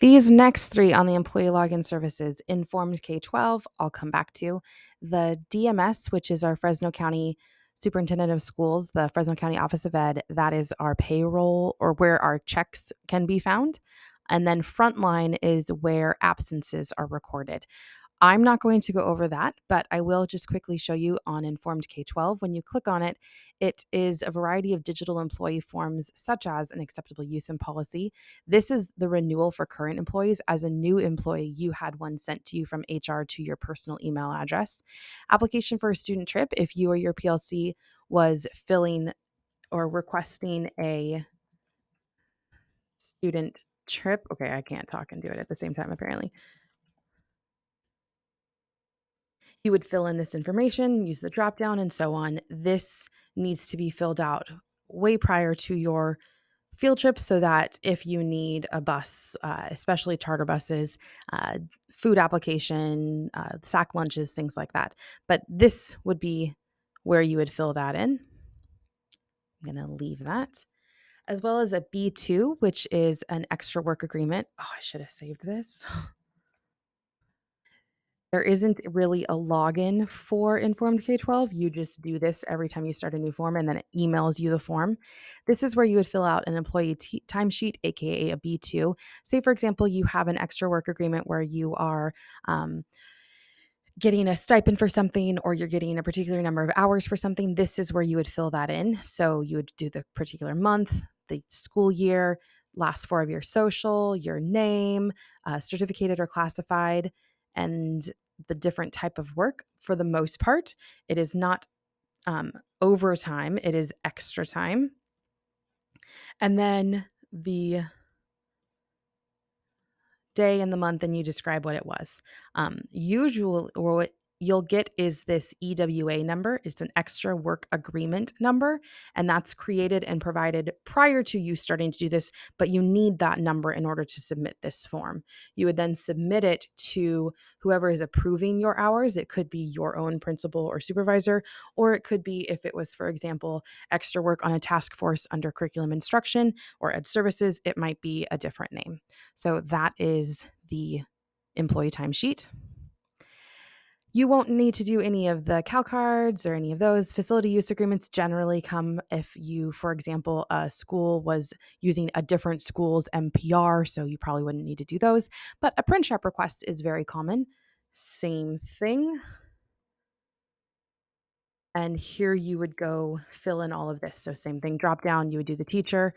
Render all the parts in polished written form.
These next three on the employee login services, InformedK12, I'll come back to. The DMS, which is our Fresno County Superintendent of Schools, the Fresno County Office of Ed, that is our payroll or where our checks can be found. And then Frontline is where absences are recorded. I'm not going to go over that, but I will just quickly show you on Informed K-12. When you click on it, it is a variety of digital employee forms, such as an acceptable use and policy. This is the renewal for current employees. As a new employee, you had one sent to you from HR to your personal email address. Application for a student trip, if you or your PLC was filling or requesting a student trip. Okay, I can't talk and do it at the same time, apparently. You would fill in this information, use the drop down, and so on. This needs to be filled out way prior to your field trip so that if you need a bus, especially charter buses, uh, food application, sack lunches, things like that. But this would be where you would fill that in. I'm going to leave that. As well as a B2, which is an extra work agreement. Oh, I should have saved this. There isn't really a login for Informed K-12. You just do this every time you start a new form, and then it emails you the form. This is where you would fill out an employee timesheet, aka a B2. Say, for example, you have an extra work agreement where you are getting a stipend for something, or you're getting a particular number of hours for something. This is where you would fill that in. So you would do the particular month, the school year, last four of your social, your name, certificated or classified, and the different type of work. For the most part, it is not overtime, it is extra time. And then the day and the month, and you describe what it was. Usual, or what you'll get is this EWA number. It's an extra work agreement number, and that's created and provided prior to you starting to do this, but you need that number in order to submit this form. You would then submit it to whoever is approving your hours. It could be your own principal or supervisor, or it could be, if it was, for example, extra work on a task force under curriculum instruction or ed services, it might be a different name. So that is the employee timesheet. You won't need to do any of the cal cards or any of those. Facility use agreements generally come if you, for example, a school was using a different school's MPR, so you probably wouldn't need to do those. But a print shop request is very common. Same thing. And here you would go fill in all of this. So same thing, drop down, you would do the teacher.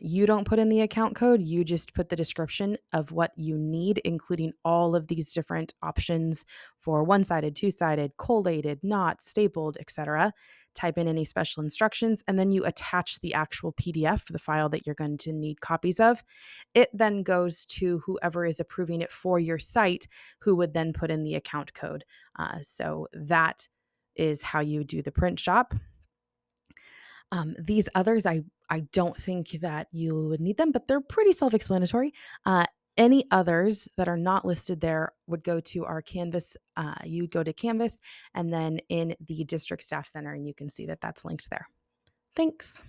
You don't put in the account code, you just put the description of what you need, including all of these different options for one-sided, two-sided, collated, not, stapled, etc. Type in any special instructions, and then you attach the actual PDF, the file that you're going to need copies of. It then goes to whoever is approving it for your site, who would then put in the account code. So that is how you do the print shop. These others, I don't think that you would need them, but they're pretty self-explanatory. Any others that are not listed there would go to our Canvas. You'd go to Canvas and then in the district staff center, and you can see that that's linked there. Thanks.